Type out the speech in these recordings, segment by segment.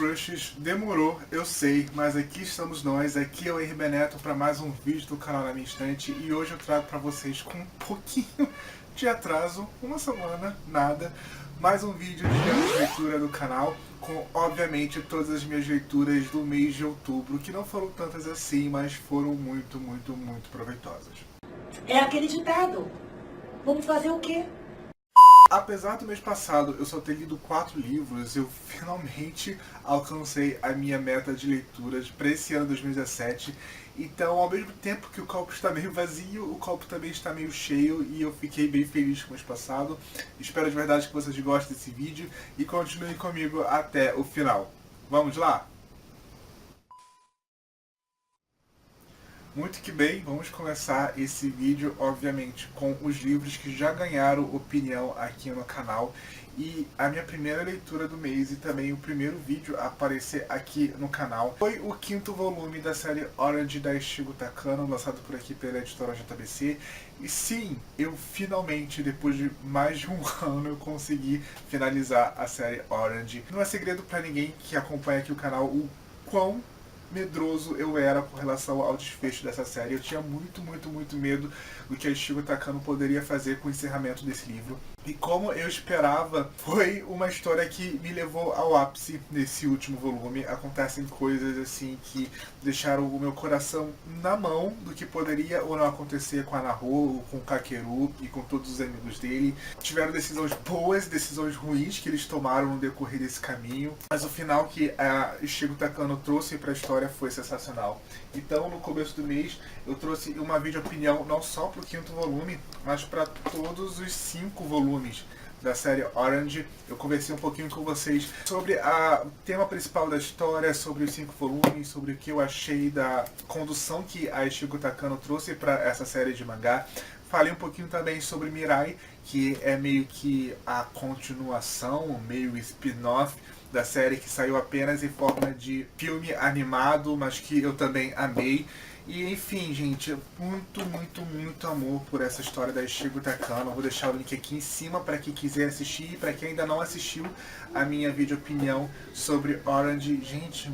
Crushes, demorou, eu sei, mas aqui estamos nós, aqui é o RB Neto para mais um vídeo do canal Na Minha Estante e hoje eu trago para vocês com um pouquinho de atraso, uma semana, nada, mais um vídeo de leitura do canal com, obviamente, todas as minhas leituras do mês de outubro, que não foram tantas assim, mas foram muito proveitosas. É aquele ditado, vamos fazer o quê? Apesar do mês passado eu só ter lido 4 livros, eu finalmente alcancei a minha meta de leituras para esse ano 2017. Então, ao mesmo tempo que o copo está meio vazio, o copo também está meio cheio e eu fiquei bem feliz com o mês passado. Espero de verdade que vocês gostem desse vídeo e continuem comigo até o final. Vamos lá? Muito que bem, vamos começar esse vídeo, obviamente, com os livros que já ganharam opinião aqui no canal. E a minha primeira leitura do mês e também o primeiro vídeo a aparecer aqui no canal foi o 5º volume da série Orange da Eiichiro Takano, lançado por aqui pela editora JBC. E sim, eu finalmente, depois de mais de um ano, eu consegui finalizar a série Orange. Não é segredo para ninguém que acompanha aqui o canal o quão medroso eu era com relação ao desfecho dessa série. Eu tinha muito medo do que a Eiichiro Takano poderia fazer com o encerramento desse livro. E como eu esperava, foi uma história que me levou ao ápice nesse último volume. Acontecem coisas assim que deixaram o meu coração na mão do que poderia ou não acontecer com a Naho, com o Kakeru e com todos os amigos dele. Tiveram decisões boas, decisões ruins que eles tomaram no decorrer desse caminho. Mas o final que a Eiichiro Takano trouxe para a história foi sensacional. Então, no começo do mês, eu trouxe uma vídeo opinião não só para o 5º volume, mas para todos os 5 volumes da série Orange. Eu conversei um pouquinho com vocês sobre o tema principal da história, sobre os 5 volumes, sobre o que eu achei da condução que a Eiichiro Takano trouxe para essa série de mangá. Falei um pouquinho também sobre Mirai, que é meio que a continuação, meio spin-off da série que saiu apenas em forma de filme animado, mas que eu também amei. E enfim, gente, muito amor por essa história da Eiichiro Takano. Vou deixar o link aqui em cima para quem quiser assistir e para quem ainda não assistiu a minha vídeo opinião sobre Orange. Gente,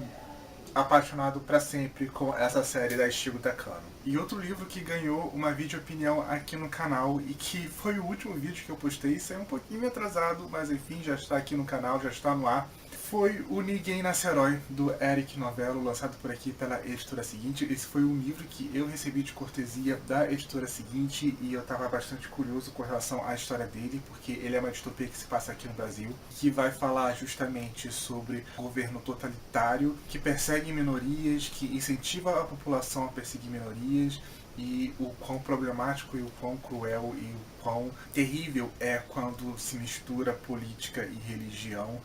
apaixonado para sempre com essa série da Eiichiro Takano. E outro livro que ganhou uma vídeo opinião aqui no canal e que foi o último vídeo que eu postei, saiu um pouquinho atrasado, mas enfim, já está aqui no canal, já está no ar, foi o Nigen Naseroi, do Eric Novello, lançado por aqui pela editora seguinte. Esse foi um livro que eu recebi de cortesia da editora seguinte e eu estava bastante curioso com relação à história dele, porque ele é uma distopia que se passa aqui no Brasil, que vai falar justamente sobre governo totalitário, que persegue minorias, que incentiva a população a perseguir minorias, e o quão problemático e o quão cruel e o quão terrível é quando se mistura política e religião.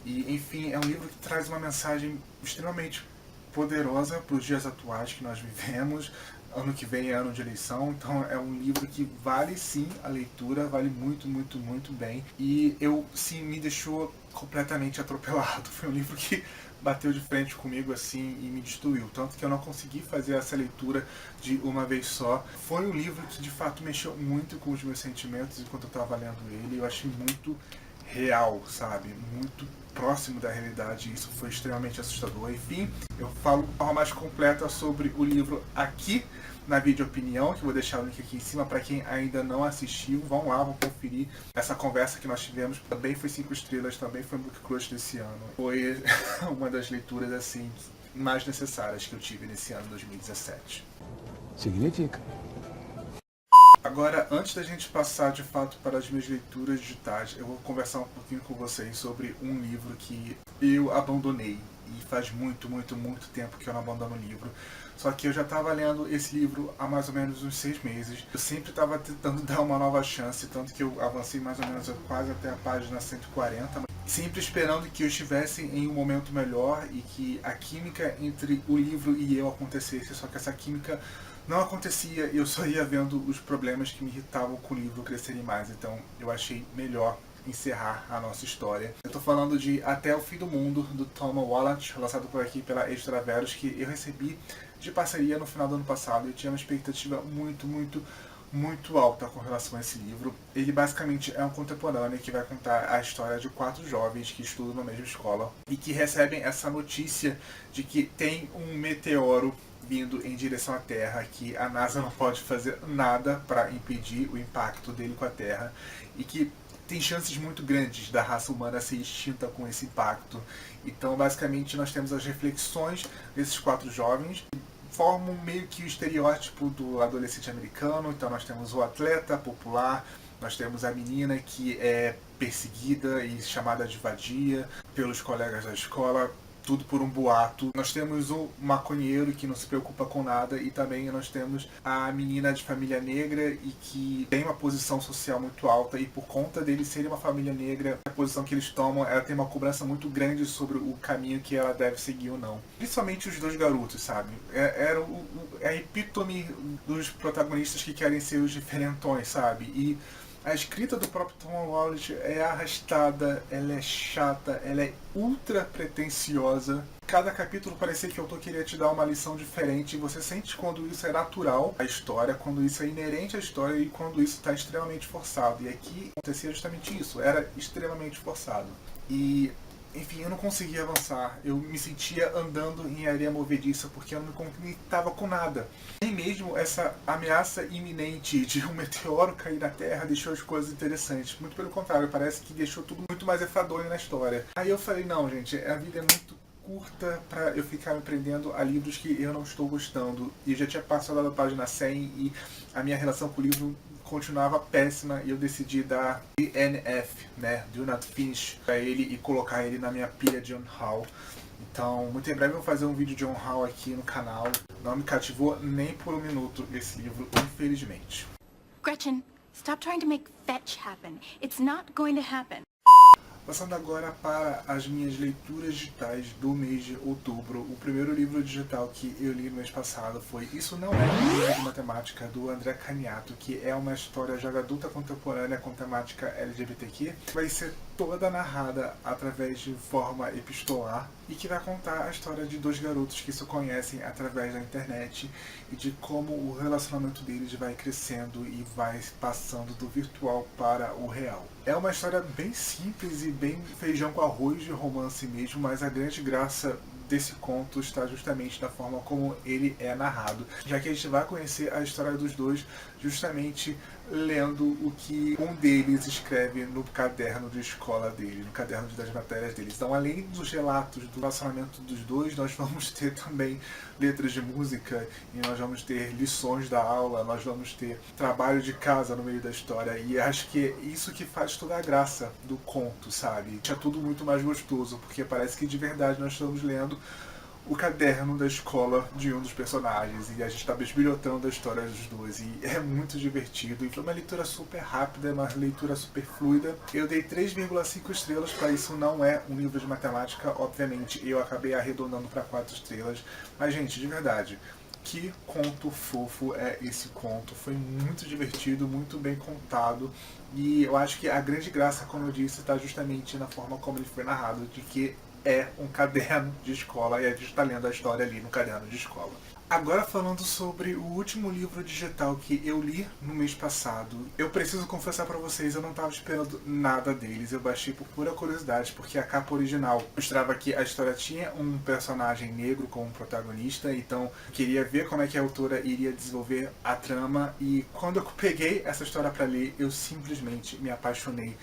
E enfim, é um livro que traz uma mensagem extremamente poderosa para os dias atuais que nós vivemos. Ano que vem é ano de eleição, então é um livro que vale sim a leitura, vale muito bem. E eu sim me deixou completamente atropelado. Foi um livro que bateu de frente comigo assim e me destruiu, tanto que eu não consegui fazer essa leitura de uma vez só. Foi um livro que de fato mexeu muito com os meus sentimentos enquanto eu estava lendo ele. Eu achei muito real, sabe? Muito próximo da realidade, e isso foi extremamente assustador. Enfim, eu falo de forma mais completa sobre o livro aqui na vídeo opinião, que eu vou deixar o link aqui em cima para quem ainda não assistiu. Vão lá, vão conferir essa conversa que nós tivemos. Também foi 5 estrelas, também foi um book crush desse ano. Foi uma das leituras assim mais necessárias que eu tive nesse ano 2017. Significa. Agora, antes da gente passar de fato para as minhas leituras digitais, eu vou conversar um pouquinho com vocês sobre um livro que eu abandonei. E faz muito tempo que eu não abandono o livro. Só que eu já estava lendo esse livro há mais ou menos uns 6 meses. Eu sempre estava tentando dar uma nova chance, tanto que eu avancei mais ou menos quase até a página 140. Sempre esperando que eu estivesse em um momento melhor e que a química entre o livro e eu acontecesse. Só que essa química não acontecia e eu só ia vendo os problemas que me irritavam com o livro crescerem mais. Então eu achei melhor encerrar a nossa história. Eu tô falando de Até o Fim do Mundo, do Tom Wallat, lançado por aqui pela editora Verus, que eu recebi de parceria no final do ano passado. Eu tinha uma expectativa muito muito alta com relação a esse livro. Ele basicamente é um contemporâneo que vai contar a história de 4 jovens que estudam na mesma escola e que recebem essa notícia de que tem um meteoro vindo em direção à Terra, que a NASA não pode fazer nada para impedir o impacto dele com a Terra e que tem chances muito grandes da raça humana ser extinta com esse impacto. Então, basicamente, nós temos as reflexões desses 4 jovens, formam meio que o estereótipo do adolescente americano. Então nós temos o atleta popular, nós temos a menina que é perseguida e chamada de vadia pelos colegas da escola, tudo por um boato. Nós temos o maconheiro que não se preocupa com nada e também nós temos a menina de família negra e que tem uma posição social muito alta e por conta dele ser uma família negra, a posição que eles tomam, ela tem uma cobrança muito grande sobre o caminho que ela deve seguir ou não. Principalmente os 2 garotos, sabe? Era a epítome dos protagonistas que querem ser os diferentões, sabe? E a escrita do próprio Tom Wallisch é arrastada, ela é chata, ela é ultra pretensiosa. Cada capítulo parecia que o autor queria te dar uma lição diferente e você sente quando isso é natural à história, quando isso é inerente à história e quando isso está extremamente forçado. E aqui acontecia justamente isso, era extremamente forçado. E enfim, eu não conseguia avançar, eu me sentia andando em areia movediça porque eu não me conectava com nada. Nem mesmo essa ameaça iminente de um meteoro cair na Terra deixou as coisas interessantes. Muito pelo contrário, parece que deixou tudo muito mais enfadonho na história. Aí eu falei, não gente, a vida é muito curta pra eu ficar me prendendo a livros que eu não estou gostando. E eu já tinha passado da página 100 e a minha relação com o livro continuava péssima e eu decidi dar DNF, né, Do Not Finish, pra ele e colocar ele na minha pilha de on-haul. Então, muito em breve eu vou fazer um vídeo de on-haul aqui no canal. Não me cativou nem por um minuto esse livro, infelizmente. Gretchen, stop trying to make fetch happen. It's not going to happen. Passando agora para as minhas leituras digitais do mês de outubro. O primeiro livro digital que eu li no mês passado foi Isso Não É um Livro de Matemática, do André Caniato, que é uma história de adulta contemporânea com temática LGBTQ. Vai ser toda narrada através de forma epistolar e que vai contar a história de 2 garotos que se conhecem através da internet e de como o relacionamento deles vai crescendo e vai passando do virtual para o real. É uma história bem simples e bem feijão com arroz de romance mesmo, mas a grande graça desse conto está justamente na forma como ele é narrado, já que a gente vai conhecer a história dos 2 justamente lendo o que um deles escreve no caderno de escola dele, no caderno das matérias deles. Então, além dos relatos do relacionamento dos 2, nós vamos ter também letras de música e nós vamos ter lições da aula, nós vamos ter trabalho de casa no meio da história e acho que é isso que faz toda a graça do conto, sabe? É tudo muito mais gostoso, porque parece que de verdade nós estamos lendo o caderno da escola de um dos personagens e a gente está bisbilhotando a história dos 2 e é muito divertido e foi uma leitura super rápida, uma leitura super fluida. Eu dei 3,5 estrelas para Isso Não É um Livro de Matemática, obviamente eu acabei arredondando para 4 estrelas, mas gente, de verdade, que conto fofo é esse conto, foi muito divertido, muito bem contado e eu acho que a grande graça, como eu disse, está justamente na forma como ele foi narrado, de que é um caderno de escola e a gente está lendo a história ali no caderno de escola. Agora falando sobre o último livro digital que eu li no mês passado, eu preciso confessar pra vocês, eu não estava esperando nada deles, eu baixei por pura curiosidade, porque a capa original mostrava que a história tinha um personagem negro como protagonista, então eu queria ver como é que a autora iria desenvolver a trama, e quando eu peguei essa história pra ler, eu simplesmente me apaixonei.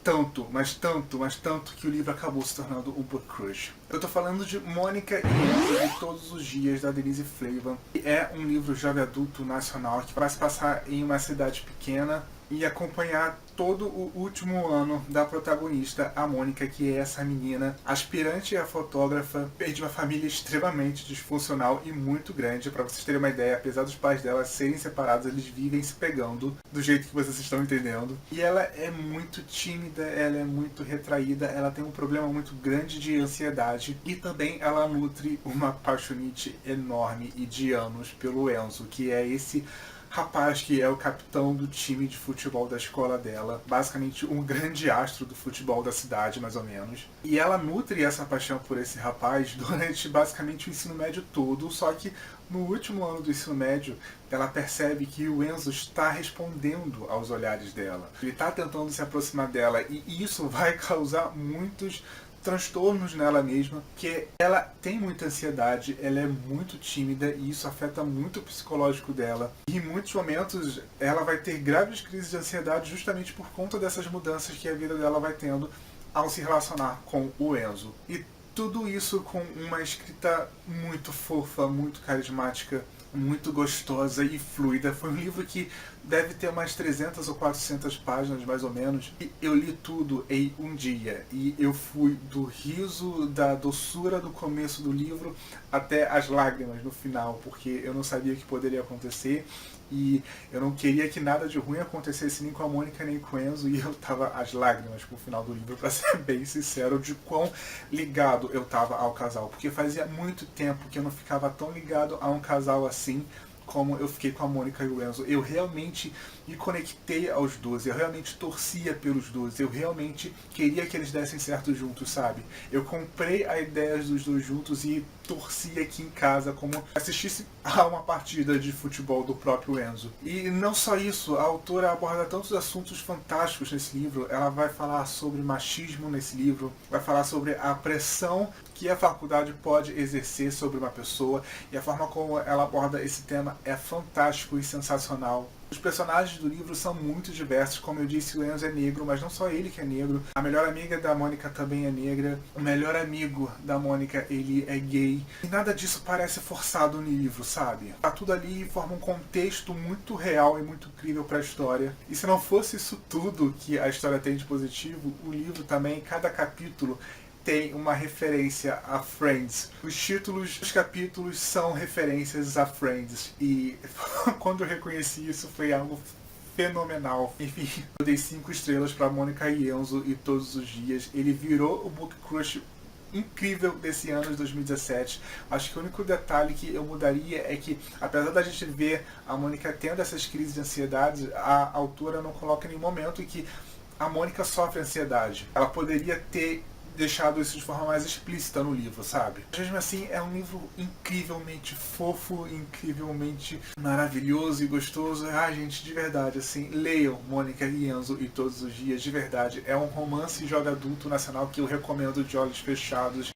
Tanto, mas tanto que o livro acabou se tornando um book crush. Eu tô falando de Mônica e Andrew de Todos os Dias, da Denise Flavan. É um livro jovem adulto nacional que vai se passar em uma cidade pequena e acompanhar todo o último ano da protagonista, a Mônica, que é essa menina aspirante a fotógrafa, de uma família extremamente disfuncional e muito grande. Para vocês terem uma ideia, apesar dos pais dela serem separados, eles vivem se pegando, do jeito que vocês estão entendendo. E ela é muito tímida, ela é muito retraída, ela tem um problema muito grande de ansiedade e também ela nutre uma paixonite enorme e de anos pelo Enzo, que é esse rapaz que é o capitão do time de futebol da escola dela, basicamente um grande astro do futebol da cidade, mais ou menos. E ela nutre essa paixão por esse rapaz durante basicamente o ensino médio todo, só que no último ano do ensino médio, ela percebe que o Enzo está respondendo aos olhares dela. Ele está tentando se aproximar dela e isso vai causar muitos transtornos nela mesma, porque ela tem muita ansiedade, ela é muito tímida e isso afeta muito o psicológico dela. E em muitos momentos ela vai ter graves crises de ansiedade justamente por conta dessas mudanças que a vida dela vai tendo ao se relacionar com o Enzo. E tudo isso com uma escrita muito fofa, muito carismática, muito gostosa e fluida. Foi um livro que deve ter umas 300 ou 400 páginas, mais ou menos. E eu li tudo em um dia. E eu fui do riso, da doçura do começo do livro até as lágrimas no final, porque eu não sabia o que poderia acontecer. E eu não queria que nada de ruim acontecesse nem com a Mônica nem com o Enzo, e eu tava às lágrimas pro final do livro, pra ser bem sincero, de quão ligado eu tava ao casal, porque fazia muito tempo que eu não ficava tão ligado a um casal assim como eu fiquei com a Mônica e o Enzo. Eu realmente me conectei aos dois, eu realmente torcia pelos dois, eu realmente queria que eles dessem certo juntos, sabe? Eu comprei a ideia dos dois juntos e torci aqui em casa como assistisse a uma partida de futebol do próprio Enzo. E não só isso, a autora aborda tantos assuntos fantásticos nesse livro. Ela vai falar sobre machismo nesse livro, vai falar sobre a pressão que a faculdade pode exercer sobre uma pessoa, e a forma como ela aborda esse tema é fantástico e sensacional. Os personagens do livro são muito diversos, como eu disse, o Enzo é negro, mas não só ele que é negro. A melhor amiga da Mônica também é negra. O melhor amigo da Mônica, ele é gay. E nada disso parece forçado no livro, sabe? Tá tudo ali e forma um contexto muito real e muito incrível para a história. E se não fosse isso tudo que a história tem de positivo, o livro também, cada capítulo tem uma referência a Friends. Os títulos dos capítulos são referências a Friends. E quando eu reconheci isso foi algo fenomenal. Enfim, eu dei 5 estrelas para Mônica e Enzo e Todos os Dias. Ele virou o book crush incrível desse ano de 2017. Acho que o único detalhe que eu mudaria é que, apesar da gente ver a Mônica tendo essas crises de ansiedade, a autora não coloca em nenhum momento em que a Mônica sofre ansiedade. Ela poderia ter deixado isso de forma mais explícita no livro, sabe? Mas mesmo assim, é um livro incrivelmente fofo, incrivelmente maravilhoso e gostoso. Ai, gente, de verdade, assim, leiam Mônica e Enzo e Todos os Dias, de verdade. É um romance jovem adulto nacional que eu recomendo de olhos fechados.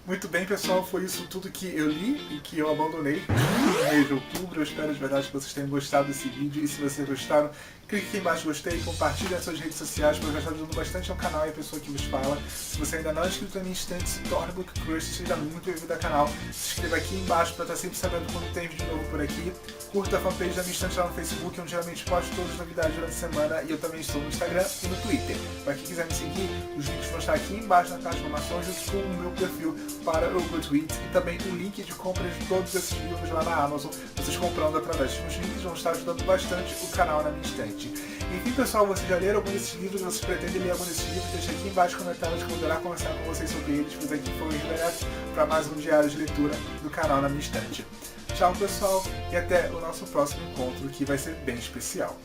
Muito bem, pessoal, foi isso tudo que eu li e que eu abandonei no mês de outubro. Eu espero de verdade que vocês tenham gostado desse vídeo, e se vocês gostaram, clique aqui embaixo gostei, compartilhe nas suas redes sociais, porque vai estar ajudando bastante ao canal e a pessoa que vos fala. Se você ainda não é inscrito na minha instante, se torne Book Crush, seja muito bem-vindo ao canal. Se inscreva aqui embaixo para estar sempre sabendo quando tem vídeo novo por aqui. Curta a fanpage da minha instante lá no Facebook, onde geralmente posto todas as novidades durante a semana, e eu também estou no Instagram e no Twitter. Para quem quiser me seguir, os links vão estar aqui embaixo na caixa de informações, junto com o meu perfil para o Goodreads, e também o link de compra de todos esses livros lá na Amazon. Vocês comprando através dos links vão estar ajudando bastante o canal na minha estante. Enfim, pessoal, vocês já leram algum desses livros? Vocês pretendem ler algum desses livros? Deixa aqui embaixo nos comentários que eu vou adorar conversar com vocês sobre eles, pois aqui foi o direto para mais um diário de leitura do canal na minha estante. Tchau, pessoal, e até o nosso próximo encontro, que vai ser bem especial.